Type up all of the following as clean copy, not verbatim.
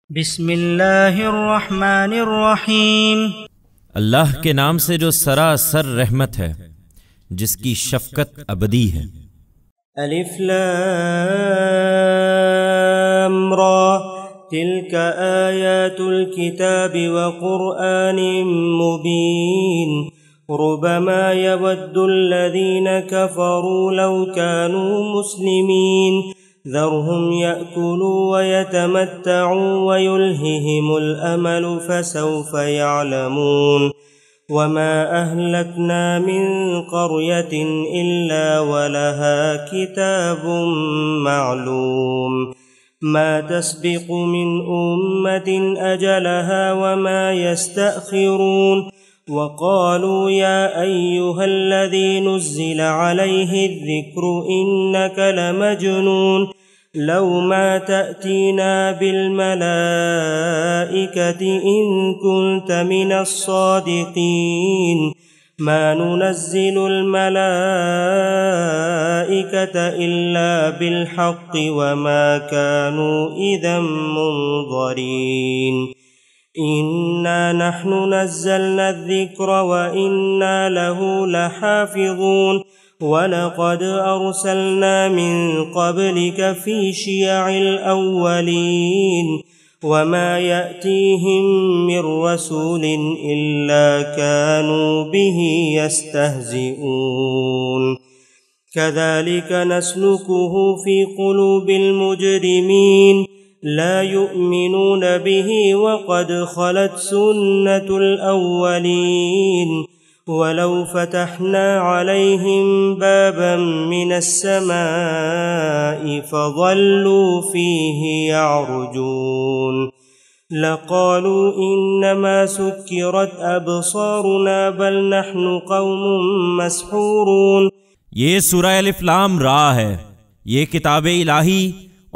بسم اللہ الرحمن الرحیم۔ اللہ کے نام سے جو سراسر رحمت ہے، جس کی شفقت ابدی ہے۔ الف لام را تلك آیات الكتاب وقرآن مبین ربما يود الذين كفروا لو كانوا مسلمين ذرهم يأكلوا ويتمتعوا ويلههم الأمل فسوف يعلمون وما أهلكنا من قرية إلا ولها كتاب معلوم ما تسبق من أمة أجلها وما يستأخرون وقالوا يا أيها الذي نزل عليه الذكر إنك لمجنون لو ما تأتينا بالملائكة إن كنت من الصادقين ما ننزل الملائكة إلا بالحق وما كانوا إذا منظرين إنا نحن نزلنا الذكر وإنا له لحافظون ولقد أرسلنا من قبلك في شيع الأولين وما يأتيهم من رسول إلا كانوا به يستهزئون كذلك نسلكه في قلوب المجرمين لا يؤمنون به وقد خلت سنة الأولين ولو فتحنا عليهم بابا من السماء فظلوا فيه يعرجون لقالوا إنما سكرت أبصارنا بل نحن قوم مسحورون۔ یہ سورہ الف لام را ہے، یہ کتاب الہی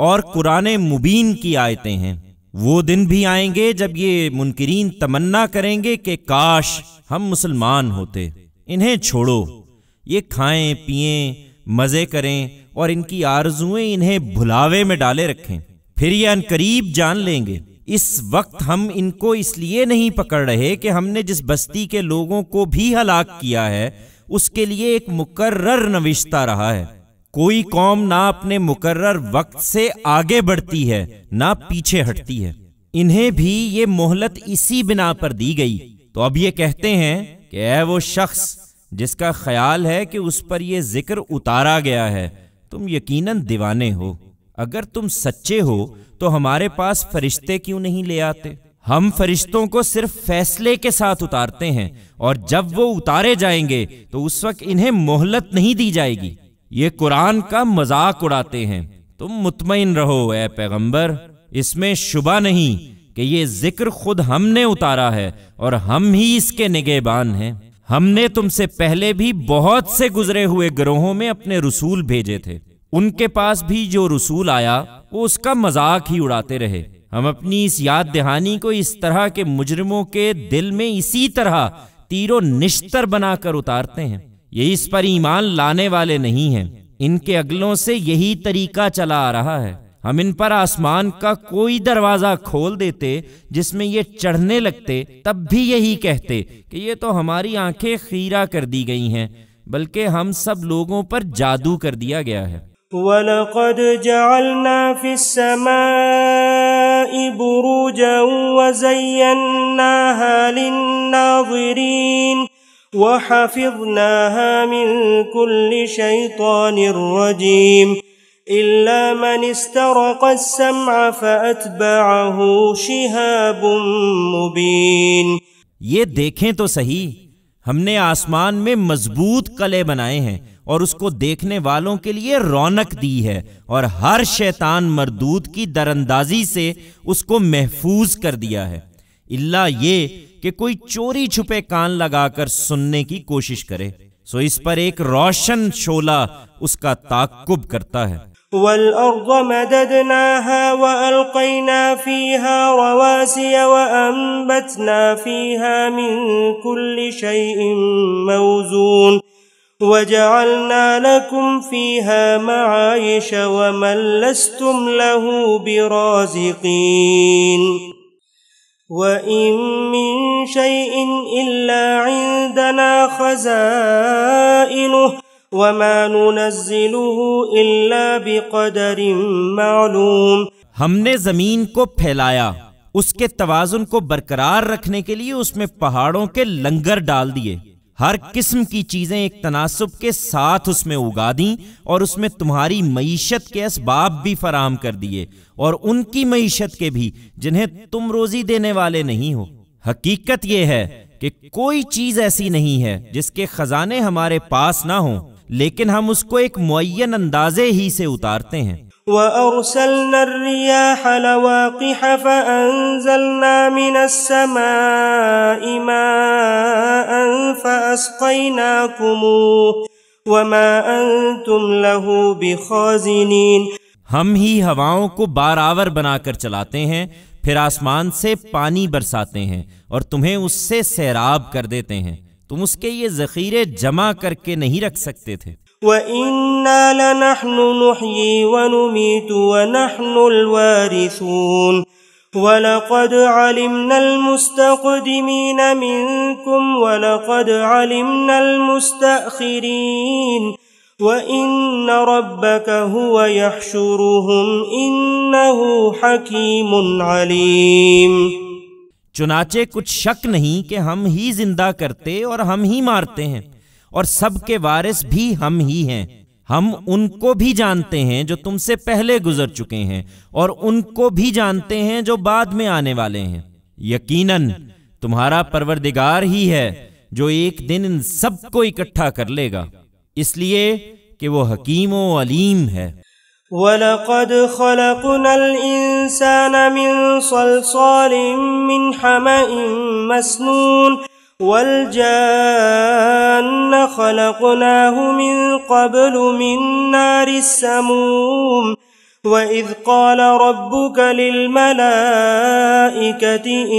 اور قرآن مبین کی آیتیں ہیں۔ وہ دن بھی آئیں گے جب یہ منکرین تمنا کریں گے کہ کاش ہم مسلمان ہوتے۔ انہیں چھوڑو، یہ کھائیں پیئیں مزے کریں اور ان کی آرزویں انہیں بھلاوے میں ڈالے رکھیں، پھر یہ عنقریب جان لیں گے۔ اس وقت ہم ان کو اس لیے نہیں پکڑ رہے کہ ہم نے جس بستی کے لوگوں کو بھی ہلاک کیا ہے اس کے لیے ایک مقرر نوشتہ رہا ہے۔ کوئی قوم نہ اپنے مقرر وقت سے آگے بڑھتی ہے نہ پیچھے ہٹتی ہے۔ انہیں بھی یہ مہلت اسی بنا پر دی گئی، تو اب یہ کہتے ہیں کہ اے وہ شخص جس کا خیال ہے کہ اس پر یہ ذکر اتارا گیا ہے، تم یقیناً دیوانے ہو۔ اگر تم سچے ہو تو ہمارے پاس فرشتے کیوں نہیں لے آتے؟ ہم فرشتوں کو صرف فیصلے کے ساتھ اتارتے ہیں، اور جب وہ اتارے جائیں گے تو اس وقت انہیں مہلت نہیں دی جائے گی۔ یہ قرآن کا مذاق اڑاتے ہیں، تم مطمئن رہو اے پیغمبر، اس میں شبہ نہیں کہ یہ ذکر خود ہم نے اتارا ہے اور ہم ہی اس کے نگہبان ہیں۔ ہم نے تم سے پہلے بھی بہت سے گزرے ہوئے گروہوں میں اپنے رسول بھیجے تھے، ان کے پاس بھی جو رسول آیا وہ اس کا مذاق ہی اڑاتے رہے۔ ہم اپنی اس یاد دہانی کو اس طرح کے مجرموں کے دل میں اسی طرح تیر و نشتر بنا کر اتارتے ہیں۔ یہ اس پر ایمان لانے والے نہیں ہیں، ان کے اگلوں سے یہی طریقہ چلا آ رہا ہے۔ ہم ان پر آسمان کا کوئی دروازہ کھول دیتے جس میں یہ چڑھنے لگتے، تب بھی یہی کہتے کہ یہ تو ہماری آنکھیں خیرہ کر دی گئی ہیں، بلکہ ہم سب لوگوں پر جادو کر دیا گیا ہے۔ وَلَقَدْ جَعَلْنَا فِي السَّمَاءِ بُرُوجًا وَزَيَّنَّاهَا لِلنَّاظِرِينَ وَحَفِظْنَاهَا مِن كُلِّ شَيْطَانٍ رَجِيمٍ إِلَّا مَنِ اسْتَرَقَ السَّمْعَ فَأَتْبَعَهُ شِهَابٌ مُبِينٌ۔ یہ دیکھیں تو صحیح، ہم نے آسمان میں مضبوط قلعے بنائے ہیں اور اس کو دیکھنے والوں کے لیے رونق دی ہے، اور ہر شیطان مردود کی دراندازی سے اس کو محفوظ کر دیا ہے، الا یہ کہ کوئی چوری چھپے کان لگا کر سننے کی کوشش کرے، سو اس پر ایک روشن شعلہ اس کا تعقب کرتا ہے۔ وَالْأَرْضَ مَدَدْنَاهَا وَأَلْقَيْنَا فِيهَا رَوَاسِيَ وَأَنبَتْنَا فِيهَا مِن كُلِّ شَيْءٍ مَّوْزُونٍ وجعلنا لكم فيها معايش ومن لستم له برازقين وإن من شيء إلا عندنا خزائنه وما ننزله إلا بقدر معلوم. ہم نے زمین کو پھیلایا، اس کے توازن کو برقرار رکھنے کے لیے اس میں پہاڑوں کے لنگر ڈال دیے، ہر قسم کی چیزیں ایک تناسب کے ساتھ اس میں اگا دیں، اور اس میں تمہاری معیشت کے اسباب بھی فراہم کر دیے، اور ان کی معیشت کے بھی جنہیں تم روزی دینے والے نہیں ہو. حقیقت یہ ہے کہ کوئی چیز ایسی نہیں ہے جس کے خزانے ہمارے پاس نہ ہوں، لیکن ہم اس کو ایک معین اندازے ہی سے اتارتے ہیں. وَأَرْسَلْنَا الرِّيَاحَ لَوَاقِحَ فَأَنزَلْنَا مِنَ السَّمَاءِ مَاءً فَأَسْقَيْنَاكُمُوهُ وَمَا أَنْتُمْ لَهُ بِخَازِنِينَ. ہم ہی ہواؤں کو بارآور بنا کر چلاتے ہیں، پھر آسمان سے پانی برساتے ہیں اور تمہیں اس سے سیراب کر دیتے ہیں، تم اس کے یہ ذخیرے جمع کر کے نہیں رکھ سکتے تھے. وَإِنَّا لَنَحْنُ نُحْيِي وَنُمِيتُ وَنَحْنُ الْوَارِثُونَ وَلَقَدْ عَلِمْنَا الْمُسْتَقْدِمِينَ مِنْكُمْ وَلَقَدْ عَلِمْنَا الْمُسْتَأْخِرِينَ وَإِنَّ رَبَّكَ هُوَ يَحْشُرُهُمْ إِنَّهُ حَكِيمٌ عَلِيمٌ. چنانچہ کچھ شک نہیں کہ ہم ہی زندہ کرتے اور ہم ہی مارتے ہیں، اور سب کے وارث بھی ہم ہی ہیں. ہم ان کو بھی جانتے ہیں جو تم سے پہلے گزر چکے ہیں، اور ان کو بھی جانتے ہیں جو بعد میں آنے والے ہیں. یقیناً تمہارا پروردگار ہی ہے جو ایک دن ان سب کو اکٹھا کر لے گا، اس لیے کہ وہ حکیم و علیم ہے. وَلَقَدْ خَلَقْنَا الْإِنسَانَ مِنْ صَلْصَالٍ مِّنْ حَمَإٍ مَسْنُونٍ وَالْجَانَّ خَلَقْنَاهُ مِنْ قَبْلُ مِنْ نَارِ السَّمُومِ وَإِذْ قَالَ رَبُّكَ لِلْمَلَائِكَةِ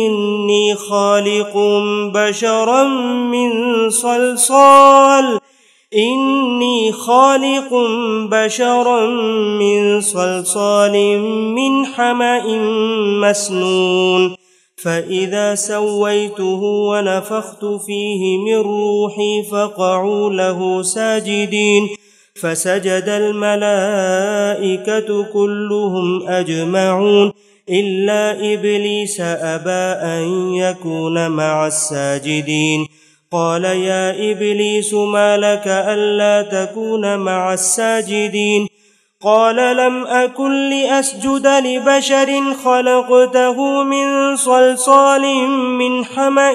إِنِّي خَالِقٌ بَشَرًا مِّن صَلْصَالٍ مِّنْ حَمَإٍ مَسْنُونٍ فَإِذَا سَوَّيْتُهُ وَنَفَخْتُ فِيهِ مِنْ رُوحِي فَقَعُوا لَهُ سَاجِدِينَ فَسَجَدَ الْمَلَائِكَةُ كُلُّهُمْ أَجْمَعُونَ إِلَّا إِبْلِيسَ أَبَى أَنْ يَكُونَ مَعَ السَّاجِدِينَ قَالَ يَا إِبْلِيسُ مَا لَكَ أَلَّا تَكُونَ مَعَ السَّاجِدِينَ قال لم أكن لأسجد لبشر خلقته من صلصال من حمأ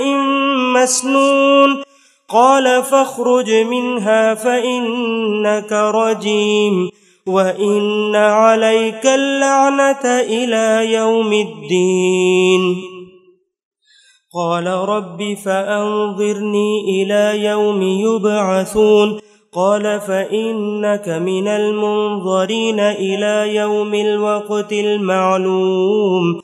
مسنون قال فاخرج منها فإنك رجيم وإن عليك اللعنة إلى يوم الدين قال رب فأنظرني إلى يوم يبعثون قال فإنك من المنظرين إلى يوم الوقت المعلوم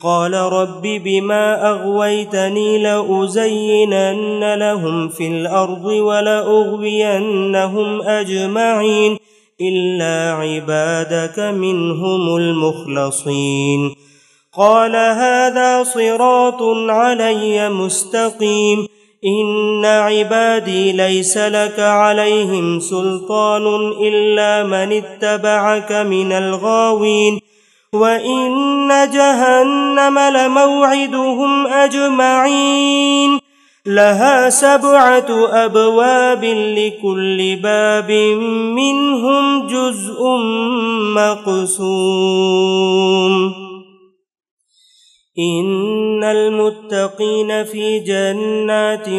قال رب بما أغويتني لأزينن لهم في الأرض ولأغوينهم أجمعين إلا عبادك منهم المخلصين قال هذا صراط علي مستقيم إن عبادي ليس لك عليهم سلطان إلا من اتبعك من الغاوين وإن جهنم لموعدهم أجمعين لها 7 أبواب لكل باب منهم جزء مقسوم إن المتقين في جنات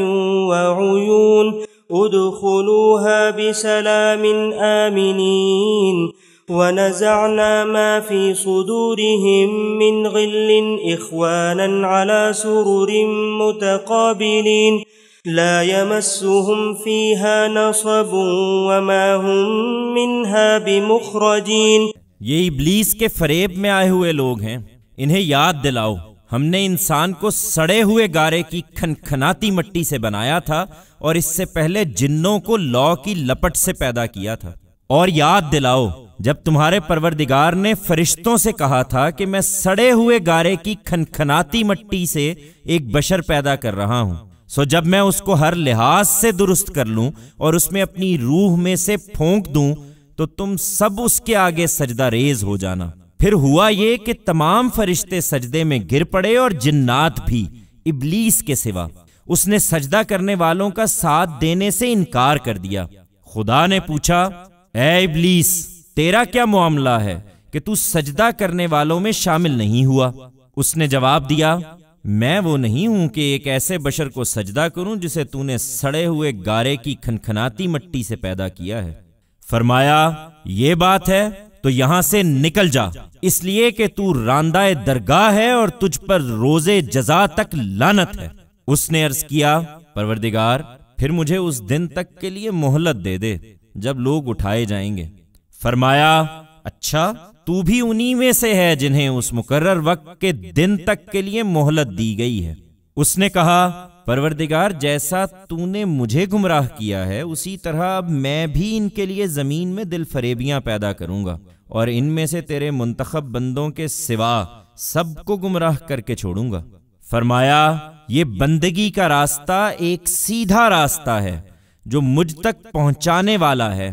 وعيون ادخلوها بسلام آمنين ونزعنا ما في صدورهم من غل إخوانا على سرر متقابلين لا يمسهم فيها نصب وما هم منها بمخرجين. یہ ابلیس کے فریب میں آئے ہوئے لوگ ہیں، انہیں یاد دلاؤ ہم نے انسان کو سڑے ہوئے گارے کی کھنکھناتی مٹی سے بنایا تھا اور اس سے پہلے جنوں کو لو کی لپٹ سے پیدا کیا تھا۔ اور یاد دلاؤ جب تمہارے پروردگار نے فرشتوں سے کہا تھا کہ میں سڑے ہوئے گارے کی کھنکھناتی مٹی سے ایک بشر پیدا کر رہا ہوں، سو جب میں اس کو ہر لحاظ سے درست کر لوں اور اس میں اپنی روح میں سے پھونک دوں تو تم سب اس کے آگے سجدہ ریز ہو جانا۔ پھر ہوا یہ کہ تمام فرشتے سجدے میں گر پڑے اور جنات بھی، ابلیس کے سوا۔ اس نے سجدہ کرنے والوں کا ساتھ دینے سے انکار کر دیا۔ خدا نے پوچھا، اے ابلیس، تیرا کیا معاملہ ہے کہ تو سجدہ کرنے والوں میں شامل نہیں ہوا؟ اس نے جواب دیا، میں وہ نہیں ہوں کہ ایک ایسے بشر کو سجدہ کروں جسے تو نے سڑے ہوئے گارے کی کھنکھناتی مٹی سے پیدا کیا ہے۔ فرمایا، یہ بات ہے تو یہاں سے نکل جا، اس لیے کہ تو راندہ درگاہ ہے اور تجھ پر روز جزا تک لعنت ہے۔ اس نے عرض کیا، پروردگار، پھر مجھے اس دن تک کے لیے مہلت دے دے جب لوگ اٹھائے جائیں گے۔ فرمایا، اچھا، تو بھی انہی میں سے ہے جنہیں اس مقرر وقت کے دن تک کے لیے مہلت دی گئی ہے۔ اس نے کہا، پروردگار، جیسا تو نے مجھے گمراہ کیا ہے اسی طرح اب میں بھی ان کے لیے زمین میں دل فریبیاں پیدا کروں گا اور ان میں سے تیرے منتخب بندوں کے سوا سب کو گمراہ کر کے چھوڑوں گا۔ فرمایا، یہ بندگی کا راستہ ایک سیدھا راستہ ہے جو مجھ تک پہنچانے والا ہے۔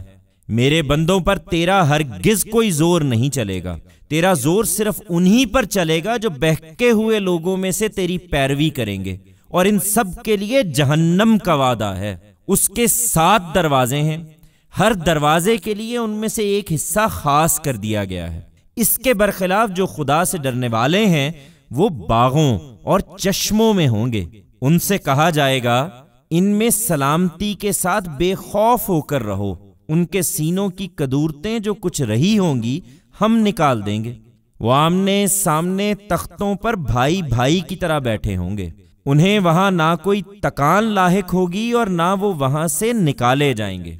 میرے بندوں پر تیرا ہرگز کوئی زور نہیں چلے گا، تیرا زور صرف انہی پر چلے گا جو بہکے ہوئے لوگوں میں سے تیری پیروی کریں گے، اور ان سب کے لیے جہنم کا وعدہ ہے۔ اس کے 7 دروازے ہیں، ہر دروازے کے لیے ان میں سے ایک حصہ خاص کر دیا گیا ہے۔ اس کے برخلاف جو خدا سے ڈرنے والے ہیں وہ باغوں اور چشموں میں ہوں گے۔ ان سے کہا جائے گا، ان میں سلامتی کے ساتھ بے خوف ہو کر رہو، ان کے سینوں کی کدورتیں جو کچھ رہی ہوں گی ہم نکال دیں گے۔ وہ آمنے سامنے تختوں پر بھائی بھائی کی طرح بیٹھے ہوں گے، انہیں وہاں نہ کوئی تکان لاحق ہوگی اور نہ وہ وہاں سے نکالے جائیں گے۔